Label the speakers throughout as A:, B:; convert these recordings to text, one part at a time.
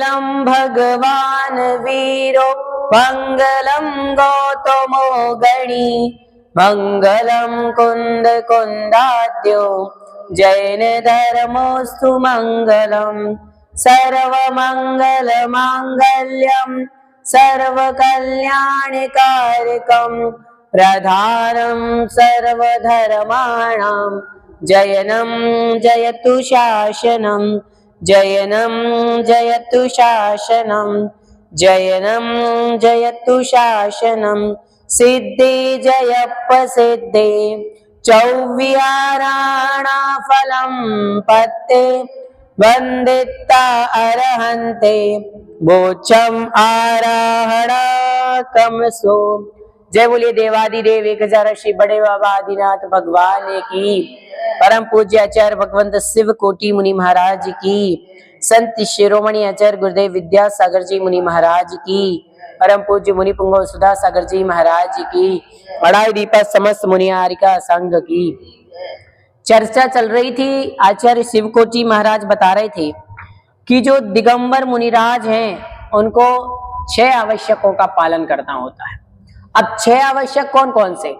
A: मंगलम भगवान वीरो मंगलम गौतमो गणी मंगलम कुंद कुंदाद्यो जैन धर्मोस्तु मंगलम सर्वमंगल मांगल्यम सर्वकल्याणकारकम प्रधानम सर्वधर्माणां जयनं जयतु शासनं जयनं जयतु शासनं जयनं जयतु शासनं सिद्धि जयप्रसिद्धि चौव्याराणा फलं पत्ते वंदिता अरहन्ते बोचम आराहणा कमसो। जय बोलिए देवादिदेव 1000 श्री बड़े बाबा आदिनाथ भगवान की, परम पूज्य आचार्य भगवंत शिव कोटि मुनि महाराज की, संत शिरोमणि आचार्य गुरुदेव विद्यासागर जी मुनि महाराज की, परम पूज्य मुनि पुंगव सुधा सागर जी महाराज की, बड़ाई दीपा समस्त मुनियारिका संघ की। चर्चा चल रही थी, आचार्य शिवकोटि महाराज बता रहे थे कि जो दिगंबर मुनिराज हैं उनको 6 आवश्यकों का पालन करना होता है। अब 6 आवश्यक कौन कौन से?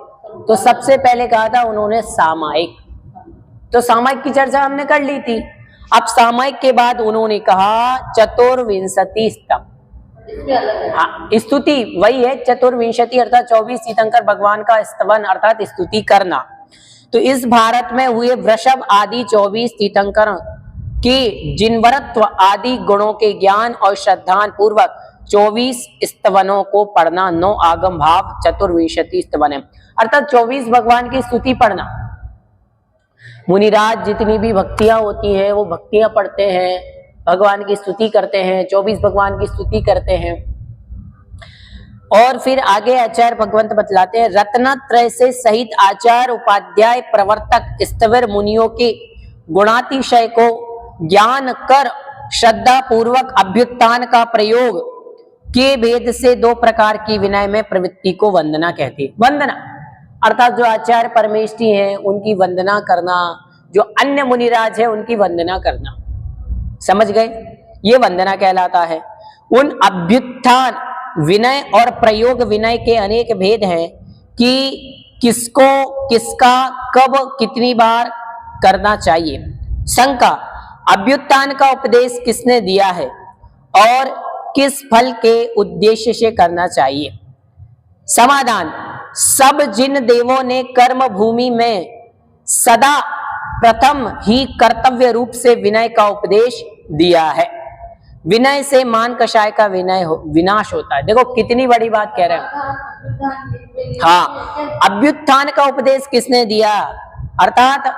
A: तो सबसे पहले कहा था उन्होंने सामायिक, तो सामायिक की चर्चा हमने कर ली थी। अब सामायिक के बाद उन्होंने कहा चतुर्विंशति स्तव। हाँ, स्तुति वही है चतुर्विंशति अर्थात 24 तीर्थंकर भगवान का स्तवन अर्थात स्तुति करना। तो इस भारत में हुए वृषभ आदि 24 तीर्थंकर के जिनवरत्व आदि गुणों के ज्ञान और श्रद्धान पूर्वक 24 स्तवनों को पढ़ना 9 आगम भाव चतुर्विंशति स्तवन है, अर्थात 24 भगवान की स्तुति पढ़ना। मुनिराज जितनी भी भक्तियां होती हैं वो भक्तियां पढ़ते हैं, भगवान की स्तुति करते हैं, 24 भगवान की स्तुति करते हैं। और फिर आगे आचार्य भगवंत बतलाते हैं रत्नत्रय से सहित आचार्य उपाध्याय प्रवर्तक स्तवर मुनियों के गुणातिशय को ज्ञान कर श्रद्धा पूर्वक अभ्युत्थान का प्रयोग के भेद से 2 प्रकार की विनय में प्रवृत्ति को वंदना कहते हैं। वंदना अर्थात जो आचार्य परमेष्ठी हैं उनकी वंदना करना, जो अन्य मुनिराज है उनकी वंदना करना, समझ गए? ये वंदना कहलाता है। उन अभ्युत्थान विनय और प्रयोग विनय के अनेक भेद हैं कि किसको किसका कब कितनी बार करना चाहिए। शंका, अभ्युत्थान का उपदेश किसने दिया है और किस फल के उद्देश्य से करना चाहिए। समाधान, सब जिन देवों ने कर्म भूमि में सदा प्रथम ही कर्तव्य रूप से विनय का उपदेश दिया है। विनय से मान कषाय का विनाश होता है। देखो कितनी बड़ी बात कह रहे हैं। हाँ, अभ्युत्थान का उपदेश किसने दिया अर्थात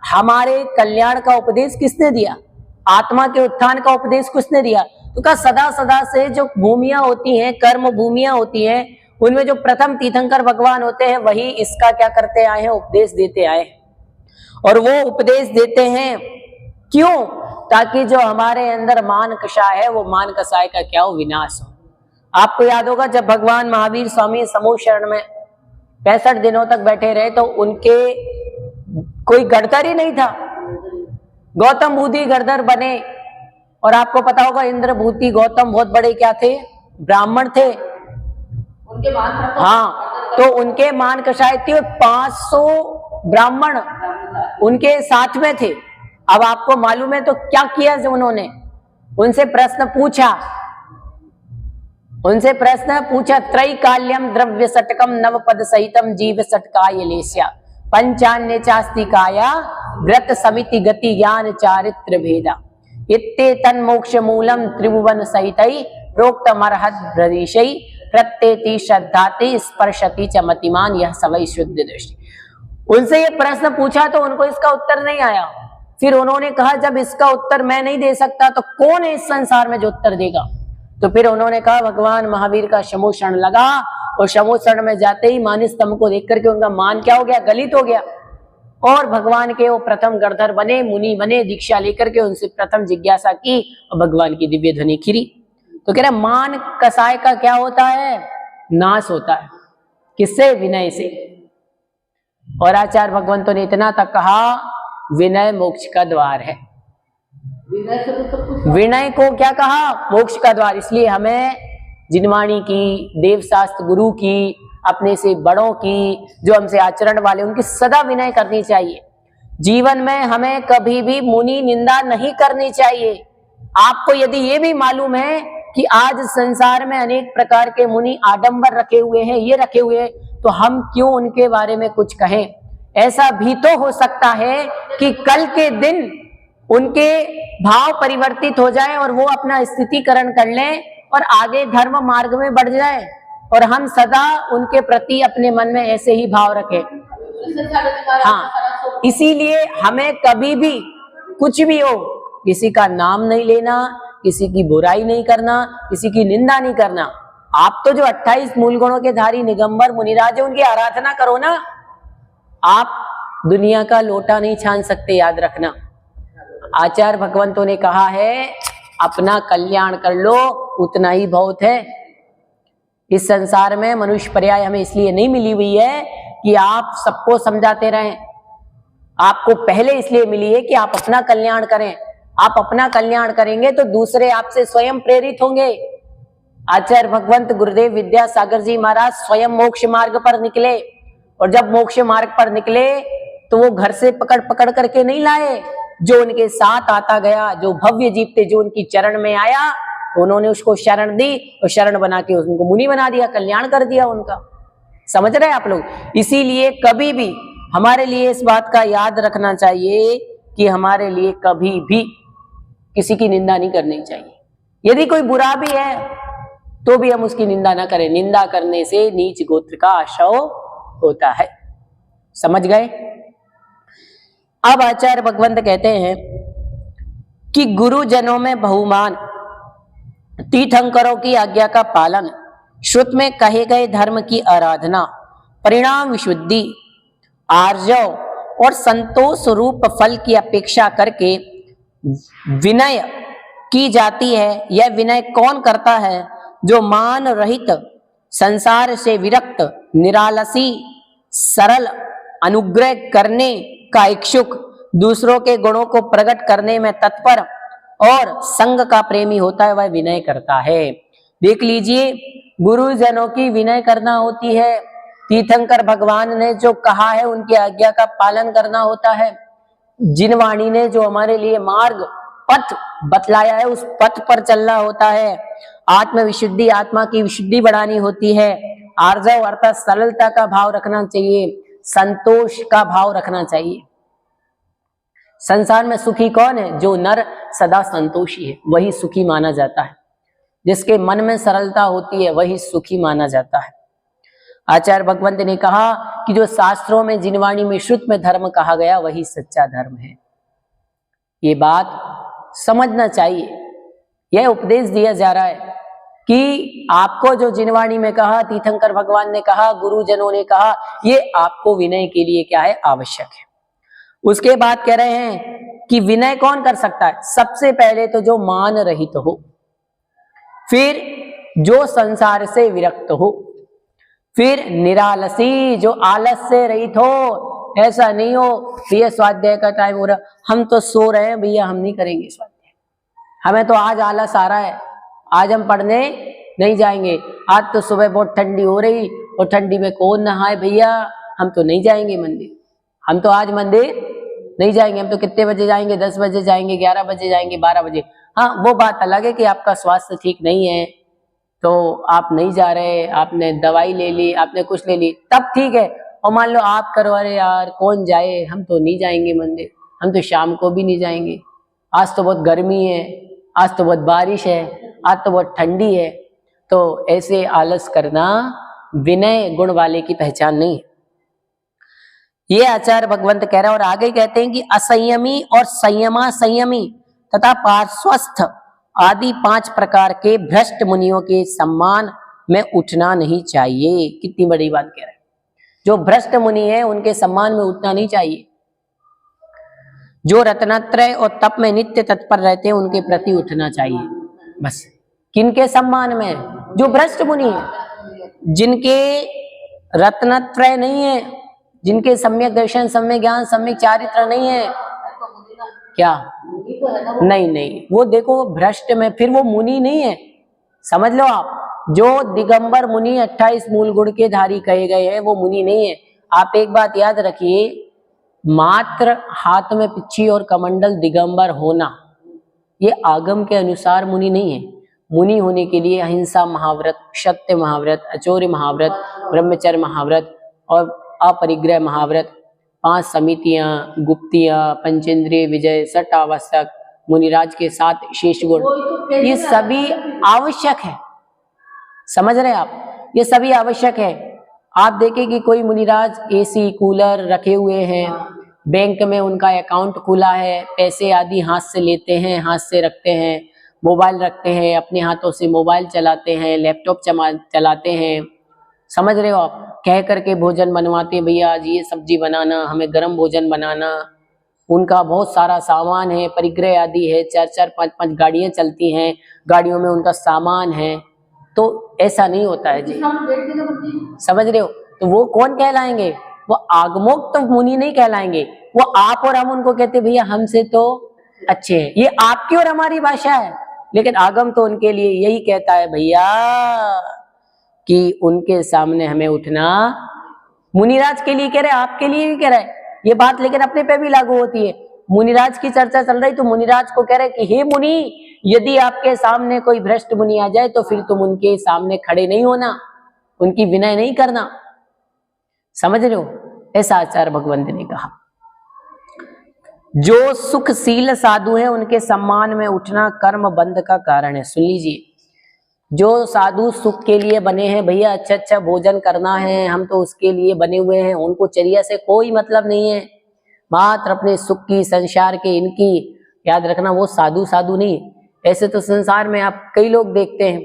A: हमारे कल्याण का उपदेश किसने दिया, आत्मा के उत्थान का उपदेश किसने दिया। तो कहा सदा सदा से जो भूमियां होती हैं, कर्म भूमियां होती हैं, उनमें जो प्रथम तीर्थंकर भगवान होते हैं वही इसका क्या करते आए हैं, उपदेश देते आए। और वो उपदेश देते हैं क्यों? ताकि जो हमारे अंदर मान कषाय है वो मान कषाय का क्या हो, विनाश हो। आपको याद होगा जब भगवान महावीर स्वामी समूह शरण में 65 दिनों तक बैठे रहे तो उनके कोई गढ़धर ही नहीं था, गौतम बुद्धि गढ़धर बने। और आपको पता होगा इंद्रभूति गौतम बहुत बड़े क्या थे, ब्राह्मण थे। उनके मान, हाँ, तो उनके मान कषाय थे। 500 ब्राह्मण उनके साथ में थे। अब आपको मालूम है तो क्या किया उन्होंने, उनसे प्रश्न पूछा त्रैकाल्यम द्रव्य सटकम नवपद सहितम जीव सटकाय लेस्या पंचान्य चास्तिकाया व्रत समिति गति ज्ञान चारित्र भेदा इत्ते तन्मोक्ष मूलम त्रिभुवन सहितै प्रोक्त मरहत प्रदेशै प्रत्येति श्रद्धाति स्पर्शति च मतिमान यह सवै शुद्ध दृष्टि। उनसे ये प्रश्न पूछा तो उनको इसका उत्तर नहीं आया। फिर उन्होंने कहा जब इसका उत्तर मैं नहीं दे सकता तो कौन है इस संसार में जो उत्तर देगा। तो फिर उन्होंने कहा भगवान महावीर का शमो शरण लगा और शमो शरण में जाते ही मानस स्तंभ को देख करके उनका मान क्या हो गया, गलित हो गया। और भगवान के वो प्रथम गढ़धर बने, मुनि बने, दीक्षा लेकर के उनसे प्रथम जिज्ञासा की और भगवान की दिव्य ध्वनि खिरी। तो कह रहे मान कसाय का क्या होता है, नाश होता है। किससे? विनय से। और आचार्य भगवंतों ने इतना तक कहा विनय मोक्ष का द्वार है। विनय से तो सब कुछ विनय को क्या कहा? मोक्ष का द्वार। इसलिए हमें जिनवाणी की, देवशास्त्र गुरु की, अपने से बड़ों की, जो हमसे आचरण वाले, उनकी सदा विनय करनी चाहिए। जीवन में हमें कभी भी मुनि निंदा नहीं करनी चाहिए। आपको यदि ये भी मालूम है कि आज संसार में अनेक प्रकार के मुनि आडंबर रखे हुए हैं, ये रखे हुए हैं, तो हम क्यों उनके बारे में कुछ कहें? ऐसा भी तो हो सकता है कि कल के दिन उनके भाव परिवर्तित हो जाए और वो अपना स्थितिकरण कर लें और आगे धर्म मार्ग में बढ़ जाए, और हम सदा उनके प्रति अपने मन में ऐसे ही भाव रखें। हाँ, इसीलिए हमें कभी भी कुछ भी हो, किसी का नाम नहीं लेना, किसी की बुराई नहीं करना, किसी की निंदा नहीं करना। आप तो जो 28 मूल गुणों के धारी निगंबर मुनिराज है, उनकी आराधना करो ना। आप दुनिया का लोटा नहीं छान सकते, याद रखना। आचार्य भगवंतों ने कहा है, अपना कल्याण कर लो, उतना ही बहुत है। इस संसार में मनुष्य पर्याय हमें इसलिए नहीं मिली हुई है कि आप सबको समझाते रहें। आपको पहले इसलिए मिली है कि आप अपना कल्याण करें। आप अपना कल्याण करेंगे तो दूसरे आपसे स्वयं प्रेरित होंगे। आचार्य भगवंत गुरुदेव विद्यासागर जी महाराज स्वयं मोक्ष मार्ग पर निकले, और जब मोक्ष मार्ग पर निकले तो वो घर से पकड़ पकड़ करके नहीं लाए। जो उनके साथ आता गया, जो भव्य जीव थे, जो उनकी चरण में आया, तो उन्होंने उसको शरण दी और शरण बना के उनको मुनि बना दिया, कल्याण कर दिया उनका। समझ रहे हैं आप लोग? इसीलिए कभी भी हमारे लिए इस बात का याद रखना चाहिए कि हमारे लिए कभी भी किसी की निंदा नहीं करनी चाहिए। यदि कोई बुरा भी है तो भी हम उसकी निंदा ना करें। निंदा करने से नीच गोत्र का आशय होता है। समझ गए? अब आचार्य भगवंत कहते हैं कि गुरुजनों में बहुमान, तीर्थंकरों की आज्ञा का पालन, श्रुत में कहे गए धर्म की आराधना, परिणाम विशुद्धि, आर्जव और संतोष रूप फल की अपेक्षा करके विनय की जाती है। यह विनय कौन करता है? जो मान रहित, संसार से विरक्त, निरालसी, सरल, अनुग्रह करने का इच्छुक, दूसरों के गुणों को प्रकट करने में तत्पर और संग का प्रेमी होता है, वह विनय करता है। देख लीजिए, गुरुजनों की विनय करना होती है। तीर्थंकर भगवान ने जो कहा है उनकी आज्ञा का पालन करना होता है। जिनवाणी ने जो हमारे लिए मार्ग पथ बतलाया है उस पथ पर चलना होता है। आत्म विशुद्धि, आत्मा की विशुद्धि बढ़ानी होती है। आर्जव अर्थात सरलता का भाव रखना चाहिए, संतोष का भाव रखना चाहिए। संसार में सुखी कौन है? जो नर सदा संतोषी है, वही सुखी माना जाता है। जिसके मन में सरलता होती है वही सुखी माना जाता है। आचार्य भगवंत ने कहा कि जो शास्त्रों में, जिनवाणी में, श्रुत में धर्म कहा गया वही सच्चा धर्म है। ये बात समझना चाहिए। यह उपदेश दिया जा रहा है कि आपको जो जिनवाणी में कहा, तीर्थंकर भगवान ने कहा, गुरुजनों ने कहा, ये आपको विनय के लिए क्या है? आवश्यक है। उसके बाद कह रहे हैं कि विनय कौन कर सकता है? सबसे पहले तो जो मान रहित हो, फिर जो संसार से विरक्त हो, फिर निरालसी, जो आलस से रहित हो। ऐसा नहीं हो भैया स्वाध्याय का टाइम हो रहा, हम तो सो रहे हैं भैया, हम नहीं करेंगे स्वाध्याय, हमें तो आज आलस आ रहा है, आज हम पढ़ने नहीं जाएंगे, आज तो सुबह बहुत ठंडी हो रही और ठंडी में कौन नहाए भैया, हम तो नहीं जाएंगे मंदिर, हम तो आज मंदिर नहीं जाएंगे, हम तो कितने बजे जाएंगे? 10 बजे जाएंगे, 11 बजे जाएंगे, 12 बजे। हाँ, वो बात अलग है कि आपका स्वास्थ्य ठीक नहीं है तो आप नहीं जा रहे, आपने दवाई ले ली, आपने कुछ ले ली, तब ठीक है। और मान लो आप करो, अरे यार कौन जाए, हम तो नहीं जाएंगे मंदिर, हम तो शाम को भी नहीं जाएंगे, आज तो बहुत गर्मी है, आज तो बहुत बारिश है, आज तो बहुत ठंडी है, तो ऐसे आलस करना विनय गुण वाले की पहचान नहीं है। ये आचार्य भगवंत कह रहे हैं। और आगे कहते हैं कि असंयमी और संयमा संयमी तथा पार्श्वस्थ आदि 5 प्रकार के भ्रष्ट मुनियों के सम्मान में उठना नहीं चाहिए। कितनी बड़ी बात कह रहे हैं। जो भ्रष्ट मुनि है उनके सम्मान में उठना नहीं चाहिए। जो रत्नत्रय और तप में नित्य तत्पर रहते हैं उनके प्रति उठना चाहिए। बस किनके सम्मान में? जो भ्रष्ट मुनि है, जिनके रत्नत्रय नहीं है, जिनके सम्यक दर्शन, सम्यक ज्ञान, सम्यक चारित्र नहीं है। क्या नहीं नहीं, वो देखो भ्रष्ट में, फिर वो मुनि नहीं है, समझ लो आप। जो दिगंबर मुनि 28 मूल गुण के धारी कहे गए हैं वो मुनि नहीं है। आप एक बात याद रखिए, मात्र हाथ में पिच्छी और कमंडल दिगंबर होना ये आगम के अनुसार मुनि नहीं है। मुनि होने के लिए अहिंसा महाव्रत, सत्य महाव्रत, अचौर्य महाव्रत, ब्रह्मचर्य महाव्रत और अपरिग्रह महाव्रत, 5 समितियां, गुप्तियां, पंचेंद्रिय विजय, 6 आवश्यक, मुनिराज के 7 शेष गुण, ये सभी आवश्यक है। समझ रहे आप, ये सभी आवश्यक है। आप देखें कि कोई मुनिराज एसी कूलर रखे हुए हैं, बैंक में उनका अकाउंट खुला है, पैसे आदि हाथ से लेते हैं, हाथ से रखते हैं, मोबाइल रखते हैं, अपने हाथों से मोबाइल चलाते हैं, लैपटॉप चलाते हैं, समझ रहे हो आप। कह करके भोजन बनवाते हैं, भैया आज ये सब्जी बनाना, हमें गर्म भोजन बनाना। उनका बहुत सारा सामान है, परिग्रह आदि है, 4-4, 5-5 गाड़ियां चलती हैं, गाड़ियों में उनका सामान है। तो ऐसा नहीं होता है जी, समझ रहे हो। तो वो कौन कहलाएंगे? वो आगमोक्त मुनि नहीं कहलाएंगे। वो आप और हम उनको कहते भैया हमसे तो अच्छे हैं। ये आपकी और हमारी भाषा है, लेकिन आगम तो उनके लिए यही कहता है भैया कि उनके सामने हमें उठना। मुनिराज के लिए कह रहे, आपके लिए भी कह रहा है ये बात, लेकिन अपने पे भी लागू होती है। मुनिराज की चर्चा चल रही तो मुनिराज को कह रहे कि हे मुनि, यदि आपके सामने कोई भ्रष्ट मुनि आ जाए तो फिर तुम उनके सामने खड़े नहीं होना, उनकी विनय नहीं करना, समझ रहे हो। ऐसा आचार्य भगवंत ने कहा। जो सुखशील साधु है उनके सम्मान में उठना कर्म बंध का कारण है। सुन लीजिए, जो साधु सुख के लिए बने हैं, भैया अच्छा अच्छा भोजन करना है, हम तो उसके लिए बने हुए हैं, उनको चर्या से कोई मतलब नहीं है, मात्र अपने सुख की, संसार के इनकी, याद रखना वो साधु साधु नहीं। ऐसे तो संसार में आप कई लोग देखते हैं,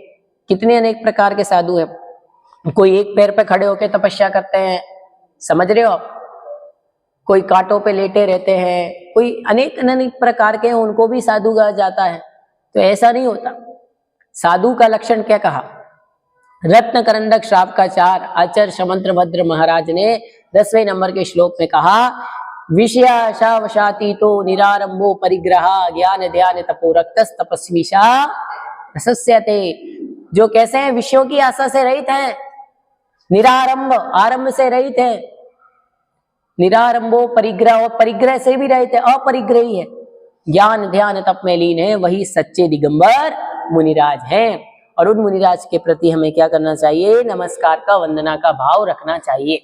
A: कितने अनेक प्रकार के साधु हैं। कोई एक पैर पे खड़े होकर तपस्या करते हैं, समझ रहे हो आप, कोई कांटों पे लेटे रहते हैं, कोई अनेक अनेक प्रकार के हैं, उनको भी साधु कहा जाता है। तो ऐसा नहीं होता। साधु का लक्षण क्या कहा? रत्न करंडक श्राप का 4 आचार्य समंत्र भद्र महाराज ने 10वें नंबर के श्लोक में कहा, विषयाशावशातीतो निरारंभो परिग्रह ज्ञान ध्यान तपो रक्तस तपस्वीशा रसस्यते। जो कैसे हैं? विषयों की आशा से रहित हैं, निरारंभ आरंभ से रहित है, निरारंभो परिग्रह, और परिग्रह से भी रहित है, अपरिग्रही है, ज्ञान ध्यान तप में लीन है, वही सच्चे दिगंबर मुनिराज हैं। और उन मुनिराज के प्रति हमें क्या करना चाहिए? नमस्कार का, वंदना का भाव रखना चाहिए,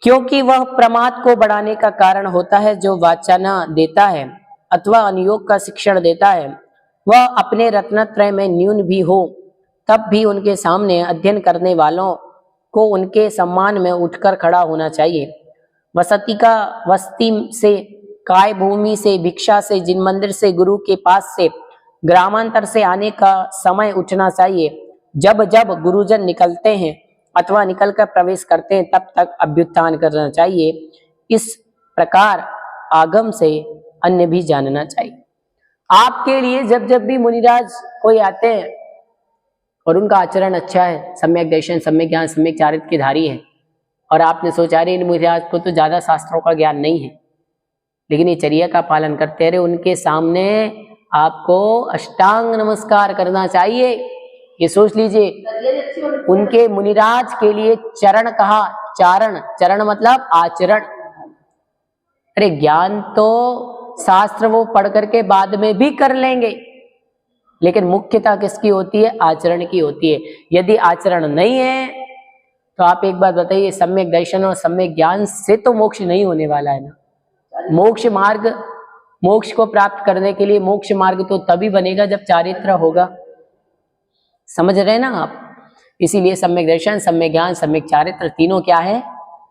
A: क्योंकि वह प्रमाद को बढ़ाने का कारण होता है। जो वाचना देता है अथवा अनुयोग का शिक्षण देता है, वह अपने रत्नत्रय में न्यून भी हो तब भी उनके सामने अध्ययन करने वालों को उनके सम्मान में उठकर खड़ा होना चाहिए। वस्ती से, काय भूमि से, भिक्षा से, जिन मंदिर से, गुरु के पास से, ग्रामांतर से आने का समय उठना चाहिए। जब जब गुरुजन निकलते हैं अथवा निकलकर प्रवेश करते हैं तब तक अभ्युत्थान करना चाहिए। इस प्रकार आगम से अन्य भी जानना चाहिए। आपके लिए जब जब भी मुनिराज कोई आते हैं और उनका आचरण अच्छा है, सम्यक दर्शन, सम्यक ज्ञान, सम्यक चारित्र के धारी है, और आपने सोचा रहे इन मुनिराज को तो ज्यादा शास्त्रों का ज्ञान नहीं है, लेकिन ये चर्या का पालन करते रहे, उनके सामने आपको अष्टांग नमस्कार करना चाहिए। ये सोच लीजिए, उनके मुनिराज के लिए चरण कहा, चारण, चरण मतलब आचरण। अरे ज्ञान तो शास्त्र वो पढ़ करके बाद में भी कर लेंगे, लेकिन मुख्यता किसकी होती है? आचरण की होती है। यदि आचरण नहीं है तो आप एक बात बताइए, सम्यक दर्शन और सम्यक ज्ञान से तो मोक्ष नहीं होने वाला है ना। मोक्ष मार्ग, मोक्ष को प्राप्त करने के लिए मोक्ष मार्ग तो तभी बनेगा जब चारित्र होगा, समझ रहे ना आप। इसीलिए सम्यक दर्शन, सम्यक ज्ञान, सम्यक चारित्र तीनों क्या है?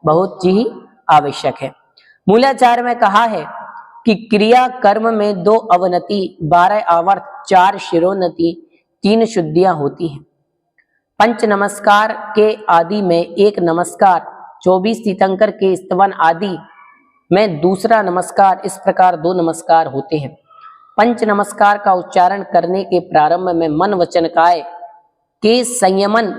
A: बहुत ही आवश्यक है। मूलाचार में कहा है कि क्रिया कर्म में 2 अवनति, 12 आवर्त, 4 शिरोन्नति, 3 शुद्धियां होती हैं। पंच नमस्कार के आदि में 1 नमस्कार, 24 तीर्थंकर के स्तवन आदि में दूसरा नमस्कार, इस प्रकार 2 नमस्कार होते हैं। पंच नमस्कार का उच्चारण करने के प्रारंभ में मन वचन काय के संयमन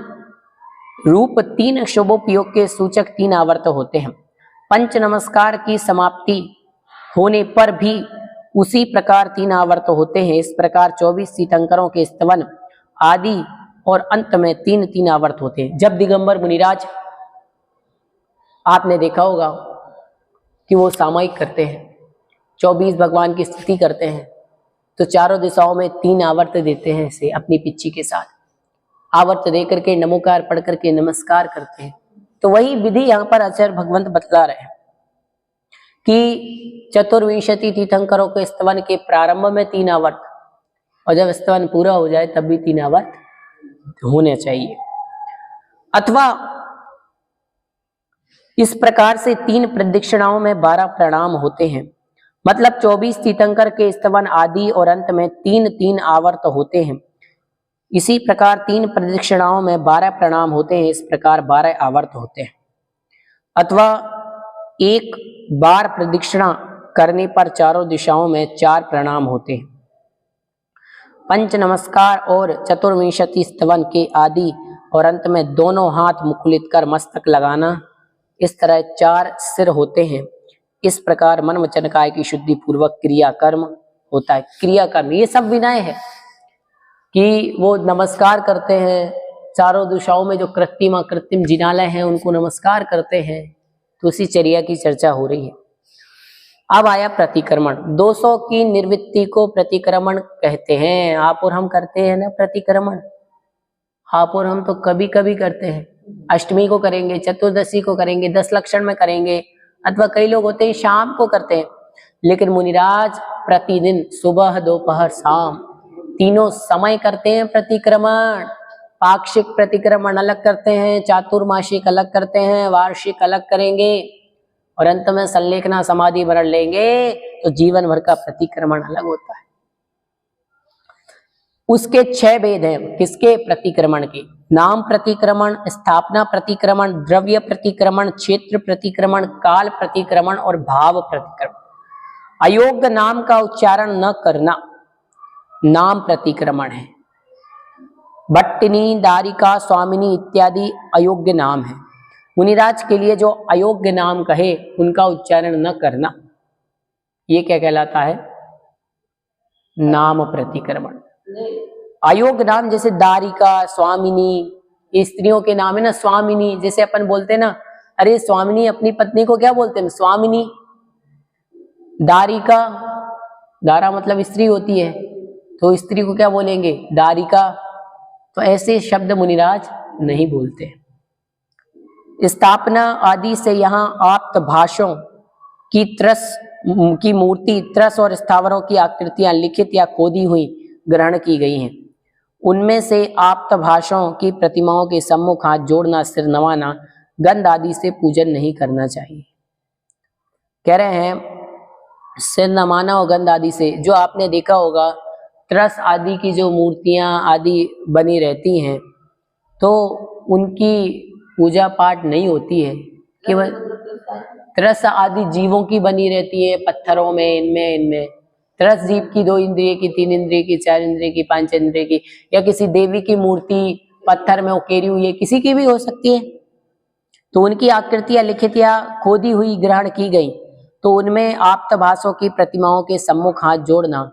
A: रूप 3 शुभोपयोग के सूचक 3 आवर्त होते हैं। पंच नमस्कार की समाप्ति होने पर भी उसी प्रकार 3 आवर्त होते हैं। इस प्रकार 24 तीर्थंकरों के स्तवन आदि और अंत में 3 आवर्त होते हैं। जब दिगंबर मुनिराज, आपने देखा होगा कि वो सामयिक करते हैं, 24 भगवान की स्तुति करते हैं, तो चारों दिशाओं में 3 आवर्त देते हैं इसे अपनी पिच्ची के साथ। आवर्त दे करके नमोकार पढ़ करके नमस्कार करते हैं। तो वही विधि यहाँ पर आचार्य भगवंत बतला रहे हैं कि चतुर्विंशति तीर्थंकरों के स्तवन के प्रारंभ में 3 आवर्त, और जब स्तवन पूरा हो जाए तब भी 3 आवर्त होने चाहिए। अथवा इस प्रकार से 3 प्रदक्षिणाओं में 12 प्रणाम होते हैं। मतलब 24 तीर्थंकर के स्तवन आदि और अंत में 3 आवर्त होते हैं। इसी प्रकार 3 प्रदक्षिणाओं में 12 प्रणाम होते हैं। इस प्रकार 12 आवर्त होते हैं। अथवा एक बार प्रदक्षिणा करने पर चारों दिशाओं में 4 प्रणाम होते हैं। पंच नमस्कार और चतुर्विंशति स्तवन के आदि और अंत में दोनों हाथ मुकुलित कर मस्तक लगाना, इस तरह 4 सिर होते हैं। इस प्रकार मन वचन काय की शुद्धि पूर्वक क्रिया कर्म होता है। क्रिया कर्म ये सब विनय है कि वो नमस्कार करते हैं, चारों दिशाओं में जो कृत्रिम जिनालय हैं उनको नमस्कार करते हैं। तो उसी चर्या की चर्चा हो रही है। अब आया प्रतिक्रमण। 200 की निर्वृत्ति को प्रतिक्रमण कहते हैं। आप और हम करते हैं ना प्रतिक्रमण, आप और हम तो कभी कभी करते हैं। अष्टमी को करेंगे, चतुर्दशी को करेंगे, 10 लक्षण में करेंगे, अथवा कई लोग होते हैं शाम को करते हैं। लेकिन मुनिराज प्रतिदिन सुबह दोपहर शाम तीनों समय करते हैं प्रतिक्रमण। पाक्षिक प्रतिक्रमण अलग करते हैं, चातुर्मासिक अलग करते हैं, वार्षिक अलग करेंगे, और अंत में संलेखना समाधि वर्ण लेंगे तो जीवन भर का प्रतिक्रमण अलग होता है। उसके 6 भेद हैं। किसके? प्रतिक्रमण के। नाम प्रतिक्रमण, स्थापना प्रतिक्रमण, द्रव्य प्रतिक्रमण, क्षेत्र प्रतिक्रमण, काल प्रतिक्रमण और भाव प्रतिक्रमण। अयोग्य नाम का उच्चारण न करना नाम प्रतिक्रमण है। भट्टिनी, दारिका, स्वामिनी इत्यादि अयोग्य नाम है। मुनिराज के लिए जो अयोग्य नाम कहे उनका उच्चारण न करना, ये क्या कहलाता है? नाम प्रतिक्रमण। अयोग्य नाम जैसे दारिका, स्वामिनी, ये स्त्रियों के नाम है ना। स्वामिनी जैसे अपन बोलते हैं ना, अरे स्वामिनी अपनी पत्नी को क्या बोलते हैं? स्वामिनी। दारिका, दारा मतलब स्त्री होती है, तो स्त्री को क्या बोलेंगे? दारिका। तो ऐसे शब्द मुनिराज नहीं बोलते। स्थापना आदि से यहाँ आप्त भाषों की त्रस की मूर्ति, त्रस और स्थावरों की आकृतियां लिखित या खोदी हुई ग्रहण की गई हैं। उनमें से आप्त भाषों की प्रतिमाओं के सम्मुख हाथ जोड़ना, सिर नवाना, गंध आदि से पूजन नहीं करना चाहिए। कह रहे हैं सिर नवाना और गंध आदि से, जो आपने देखा होगा त्रस आदि की जो मूर्तियां आदि बनी रहती हैं, तो उनकी पूजा पाठ नहीं होती है। केवल त्रस आदि जीवों की बनी रहती है, पत्थरों में, इनमें त्रस जीव की 2 इंद्रिय की, 3 इंद्रिय की, 4 इंद्रिय की, 5 इंद्रिय की, या किसी देवी की मूर्ति पत्थर में उकेरी हुई है, किसी की भी हो सकती है। तो उनकी आकृतियां लिखित या खोदी हुई ग्रहण की गई, तो उनमें आप्त भाषों की प्रतिमाओं के सम्मुख हाथ जोड़ना,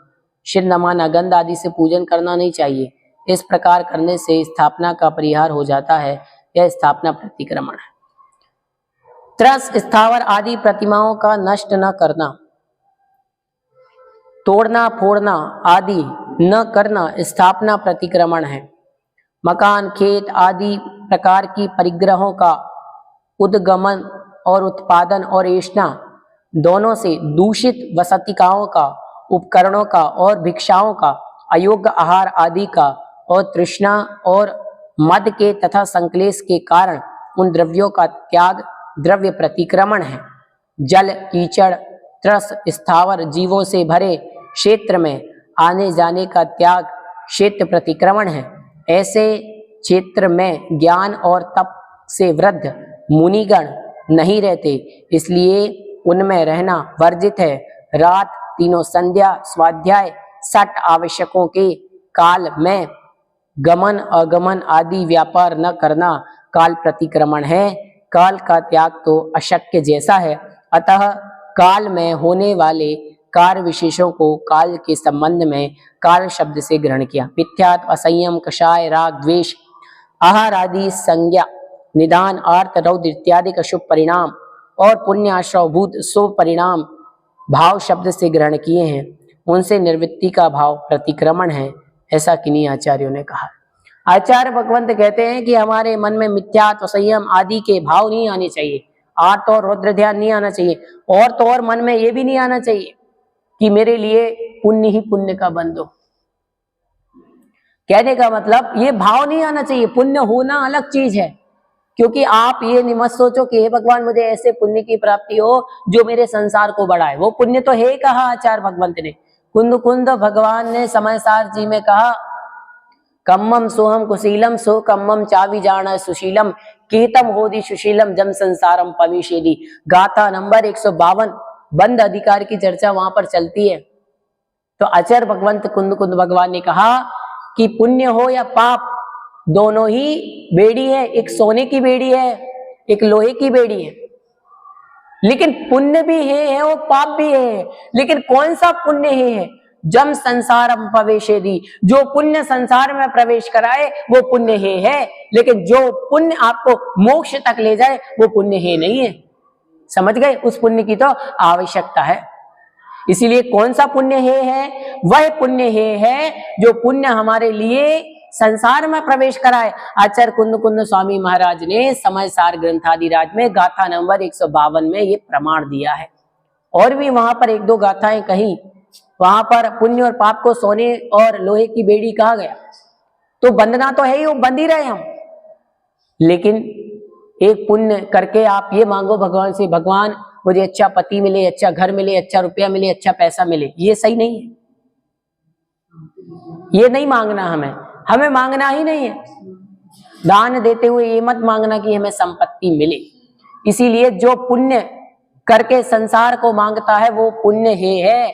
A: सिर नमाना, गंध आदि से पूजन करना नहीं चाहिए। इस प्रकार करने से स्थापना का परिहार हो जाता है। यह स्थापना प्रतिक्रमण है। त्रस, स्थावर आदि प्रतिमाओं का नष्ट न करना, तोड़ना फोड़ना आदि न करना स्थापना प्रतिक्रमण है। मकान, खेत आदि प्रकार की परिग्रहों का उद्गमन और उत्पादन और ऐष्णा दोनों से दूषित वसतिकाओं का, उपकरणों का और भिक्षाओं का, अयोग्य आहार आदि का और तृष्णा और मद के तथा संक्लेश के कारण उन द्रव्यों का त्याग द्रव्य प्रतिक्रमण है। जल, कीचड़, त्रस, स्थावर जीवों से भरे क्षेत्र में आने जाने का त्याग क्षेत्र प्रतिक्रमण है। ऐसे क्षेत्र में ज्ञान और तप से वृद्ध मुनिगण नहीं रहते, इसलिए उनमें रहना वर्जित है। रात, तीनों संध्या, स्वाध्याय, 60 आवश्यकों के काल में गमन आगमन आदि व्यापार न करना काल प्रतिक्रमण है। काल का त्याग तो अशक्य जैसा है, अतः काल में होने वाले कार्य विशेषों को काल के संबंध में काल शब्द से ग्रहण किया। मिथ्यात्व, असंयम, कषाय, राग, द्वेष, आहार आदि संज्ञा, निदान, आर्त, रौद्र इत्यादि का शुभ परिणाम और पुण्याश्रवभूत शुभ परिणाम भाव शब्द से ग्रहण किए हैं, उनसे निर्वृत्ति का भाव प्रतिक्रमण है, ऐसा किन्हीं आचार्यों ने कहा। आचार्य भगवंत कहते हैं कि हमारे मन में मिथ्यात्व, संयम आदि के भाव नहीं आने चाहिए, आर्त और रौद्र ध्यान नहीं आना चाहिए, और तो और मन में ये भी नहीं आना चाहिए कि मेरे लिए पुण्य ही पुण्य का बंध हो। कहने का मतलब ये भाव नहीं आना चाहिए। पुण्य होना अलग चीज है, क्योंकि आप ये नहीं मत सोचो कि हे भगवान मुझे ऐसे पुण्य की प्राप्ति हो जो मेरे संसार को बढ़ाए। वो पुण्य तो है, कहा आचार्य भगवंत ने। कुंद कुंद भगवान ने समय सार जी में कहा, कम्मम सोहम कुशीलम सो कम्मम चावि जान सुशीलम कीतम होदी सुशीलम जम संसारम पविशेदी। गाथा नंबर 152 बंद अधिकार की चर्चा वहां पर चलती है। तो आचार्य भगवंत कुंद कुंद भगवान ने कहा कि पुण्य हो या पाप दोनों ही बेड़ी है, एक सोने की बेड़ी है, एक लोहे की बेड़ी है। लेकिन पुण्य भी है और पाप भी है। लेकिन कौन सा पुण्य है? जम संसारम पवेशेदी, जो पुण्य संसार में प्रवेश कराए वो पुण्य है। लेकिन जो पुण्य आपको मोक्ष तक ले जाए वो पुण्य है नहीं है। समझ गए? उस पुण्य की तो आवश्यकता है। इसीलिए कौन सा पुण्य है? वह पुण्य है जो पुण्य हमारे लिए संसार में प्रवेश कराए। आचार्य कुंद कुंद स्वामी महाराज ने समय सार ग्रंथादिराज में गाथा नंबर 152 में ये प्रमाण दिया है। और भी वहां पर एक दो गाथाएं कही, वहां पर पुण्य और पाप को सोने और लोहे की बेड़ी कहा गया। तो बंधना तो है ही, वो बंध ही रहे हम। लेकिन एक पुण्य करके आप ये मांगो भगवान से, भगवान मुझे अच्छा पति मिले, अच्छा घर मिले, अच्छा रुपया मिले, अच्छा पैसा मिले, ये सही नहीं है। ये नहीं मांगना हमें मांगना ही नहीं है। दान देते हुए ये मत मांगना कि हमें संपत्ति मिले। इसीलिए जो पुण्य करके संसार को मांगता है वो पुण्य है,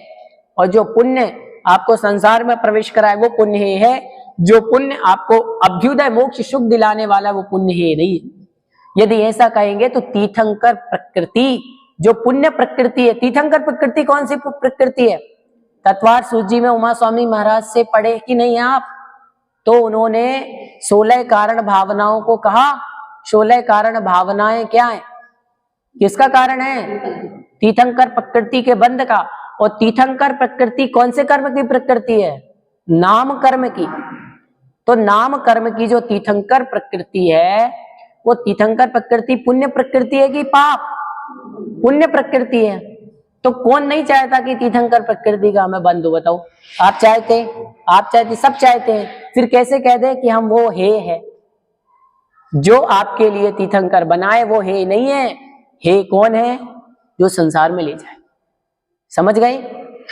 A: और जो पुण्य आपको संसार में प्रवेश कराए वो पुण्य है। जो पुण्य आपको अभ्युदय मोक्ष सुख दिलाने वाला वो पुण्य है नहीं। यदि ऐसा कहेंगे तो तीर्थंकर प्रकृति, जो पुण्य प्रकृति है, तीर्थंकर प्रकृति कौन सी प्रकृति है? तत्वार सूची में उमा स्वामी महाराज से पढ़े कि नहीं आप? तो उन्होंने 16 कारण भावनाओं को कहा। 16 कारण भावनाएं क्या है? किसका कारण है? तीर्थंकर प्रकृति के बंध का। और तीर्थंकर प्रकृति कौन से कर्म की प्रकृति है? नाम कर्म की। तो नाम कर्म की जो तीर्थंकर प्रकृति है, वो तीर्थंकर प्रकृति पुण्य प्रकृति है कि पाप? पुण्य प्रकृति है। तो कौन नहीं चाहता कि तीर्थंकर प्रकृति का हमें बंधु? बताओ। आप चाहते, सब चाहते हैं। फिर कैसे कह दे कि हम वो है? जो आपके लिए तीर्थंकर बनाए वो है नहीं है। हे कौन है? जो संसार में ले जाए। समझ गए?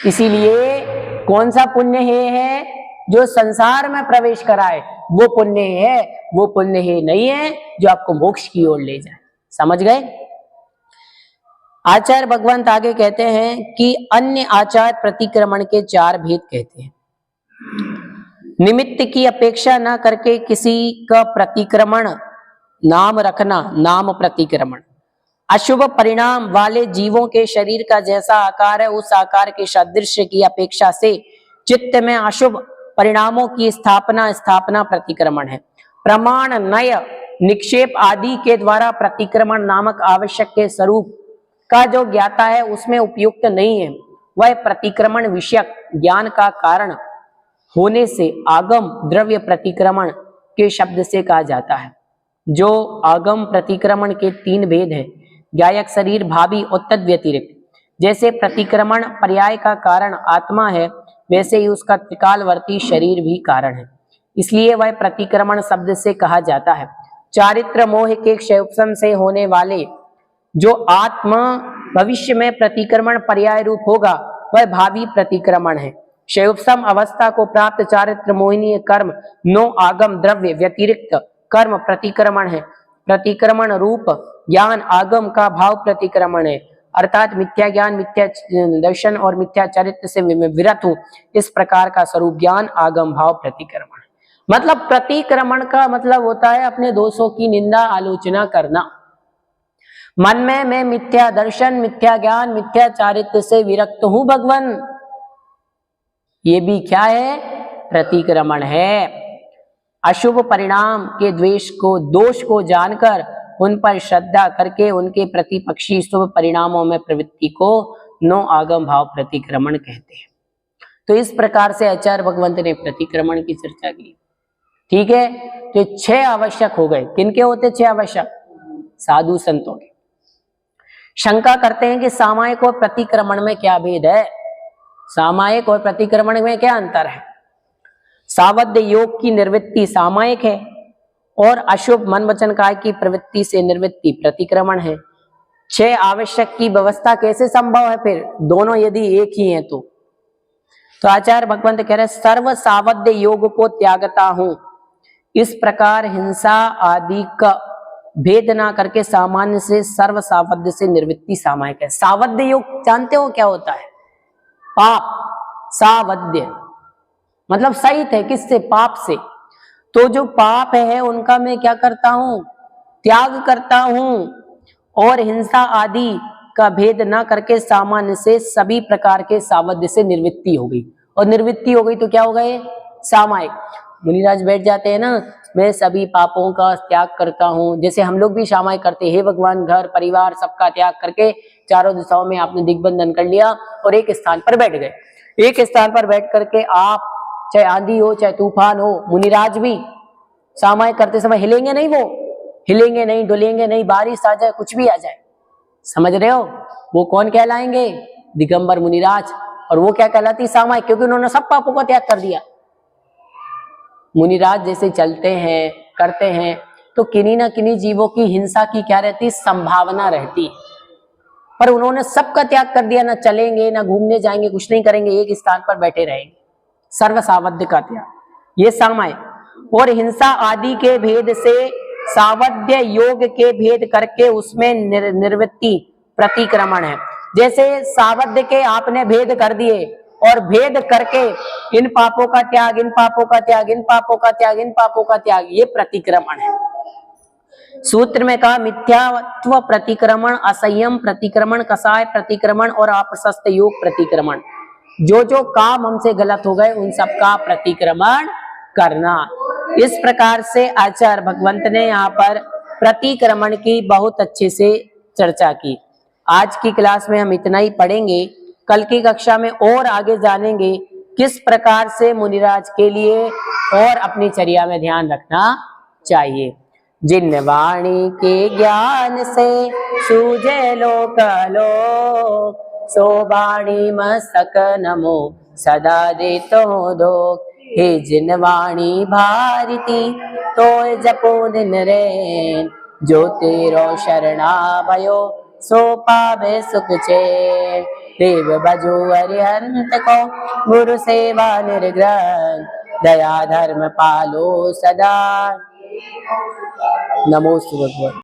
A: इसीलिए कौन सा पुण्य है? जो संसार में प्रवेश कराए वो पुण्य है। वो पुण्य है नहीं है जो आपको मोक्ष की ओर ले जाए। समझ गए? आचार्य भगवंत आगे कहते हैं कि अन्य आचार प्रतिक्रमण के 4 भेद कहते हैं। निमित्त की अपेक्षा न करके किसी का प्रतिक्रमण नाम रखना, नाम प्रतिक्रमण। अशुभ परिणाम वाले जीवों के शरीर का जैसा आकार है उस आकार के सादृश्य की अपेक्षा से चित्त में अशुभ परिणामों की स्थापना प्रतिक्रमण है। प्रमाण, नय, निक्षेप आदि के द्वारा प्रतिक्रमण नामक आवश्यक के स्वरूप का जो ज्ञाता है उसमें उपयुक्त नहीं है। वह प्रतिक्रमण विषयक ज्ञान का कारण होने से आगम द्रव्य प्रतिक्रमण के शब्द से कहा जाता है। जो आगम प्रतिक्रमण के 3 भेद हैं, ज्ञायक शरीर, भावी और तद व्यतिरिक्त। जैसे प्रतिक्रमण पर्याय का कारण आत्मा है, वैसे ही उसका त्रिकालवर्ती शरीर भी कारण है, इसलिए वह प्रतिक्रमण शब्द से कहा जाता है। चारित्र मोह के क्षयोपम से होने वाले जो आत्मा भविष्य में प्रतिक्रमण पर्याय रूप होगा वह भावी प्रतिक्रमण है। क्षयोपम अवस्था को प्राप्त चारित्र मोहिनीय कर्म 9 आगम द्रव्य व्यतिरिक्त कर्म प्रतिक्रमण है। प्रतिक्रमण रूप ज्ञान आगम का भाव प्रतिक्रमण है, अर्थात मिथ्या ज्ञान, मिथ्या दर्शन और मिथ्या चरित्र से विरत हूं, इस प्रकार का स्वरूप ज्ञान आगम भाव प्रतिक्रमण। मतलब प्रतिक्रमण का मतलब होता है अपने दोषों की निंदा आलोचना करना। मन में मैं मिथ्या दर्शन, मिथ्या ज्ञान, मिथ्या चारित्र से विरक्त हूं भगवान। ये भी क्या है? प्रतिक्रमण है। अशुभ परिणाम के द्वेष को, दोष को जानकर उन पर श्रद्धा करके उनके प्रतिपक्षी शुभ परिणामों में प्रवृत्ति को नो आगम भाव प्रतिक्रमण कहते हैं। तो इस प्रकार से आचार्य भगवंत ने प्रतिक्रमण की चर्चा की। ठीक है, तो 6 आवश्यक हो गए। किनके होते 6 आवश्यक? साधु संतों के। शंका करते हैं कि सामायिक और प्रतिक्रमण में क्या भेद है? सामायिक और प्रतिक्रमण में क्या अंतर है? सावध्य योग की निर्वृत्ति सामायिक है और अशुभ मन वचन काय की प्रवृत्ति से निर्वृत्ति प्रतिक्रमण है। 6 आवश्यक की व्यवस्था कैसे संभव है फिर, दोनों यदि एक ही हैं तो आचार्य भगवंत कह रहे सर्व सावध्य योग को त्यागता हूं। इस प्रकार हिंसा आदि का भेद ना करके सामान्य से सर्व सावध्य से निर्वृत्ति सामायिक है। सावध्य योग जानते हो क्या होता है? पाप। सावध्य मतलब सहित है, किससे? पाप से। तो जो पाप है उनका मैं क्या करता हूं? त्याग करता हूं। और हिंसा आदि का भेद न करके सामान्य से सभी प्रकार के सावध्य से निर्वृत्ति हो गई। और निर्वृत्ति हो गई तो क्या हो गए? सामायिक। मुनिराज बैठ जाते हैं ना, मैं सभी पापों का त्याग करता हूं। जैसे हम लोग भी सामायिक करते हैं, भगवान घर परिवार सबका त्याग करके चारों दिशाओं में आपने दिग्बंधन कर लिया और एक स्थान पर बैठ गए। एक स्थान पर बैठ करके आप, चाहे आंधी हो चाहे तूफान हो, मुनिराज भी सामायिक करते समय हिलेंगे नहीं, वो हिलेंगे नहीं, डुलेंगे नहीं, बारिश आ जाए, कुछ भी आ जाए। समझ रहे हो? वो कौन कहलाएंगे? दिगंबर मुनिराज। और वो क्या कहलाती? सामायिक, क्योंकि उन्होंने सब पापों का त्याग कर दिया। मुनिराज जैसे चलते हैं करते हैं तो किन्हीं ना किन्हीं जीवों की हिंसा की क्या रहती? संभावना रहती है। पर उन्होंने सबका त्याग कर दिया, ना चलेंगे ना घूमने जाएंगे, कुछ नहीं करेंगे, एक स्थान पर बैठे रहेंगे। सर्व सावध्य का त्याग, ये सामायिक। और हिंसा आदि के भेद से सावध्य योग के भेद करके उसमें निर्वृत्ति प्रतिक्रमण है। जैसे सावध्य के आपने भेद कर दिए और भेद करके इन पापों का त्याग, इन पापों का त्याग, इन पापों का त्याग, इन पापों का त्याग, ये प्रतिक्रमण है। सूत्र में कहा मिथ्यात्व प्रतिक्रमण, असंयम प्रतिक्रमण, कसाय प्रतिक्रमण और अप्रशस्त योग प्रतिक्रमण। जो जो काम हमसे गलत हो गए उन सब का प्रतिक्रमण करना। इस प्रकार से आचार्य भगवंत ने यहाँ पर प्रतिक्रमण की बहुत अच्छे से चर्चा की। आज की क्लास में हम इतना ही पढ़ेंगे। कल की कक्षा में और आगे जानेंगे किस प्रकार से मुनिराज के लिए और अपनी चर्या में ध्यान रखना चाहिए। जिन वाणी के ज्ञान से सूझे लोक सो वाणी मस्तक नमो सदा दे तो दो। हे जिन वाणी भारती तो जपो दिन रैन, जो तेरो शरणा भयो सो पावे सुख चैन। देव बजो अरिहंत को गुरु सेवा निर्ग्रहण, दया धर्म पालो सदा। नमोस्तु भगवन्।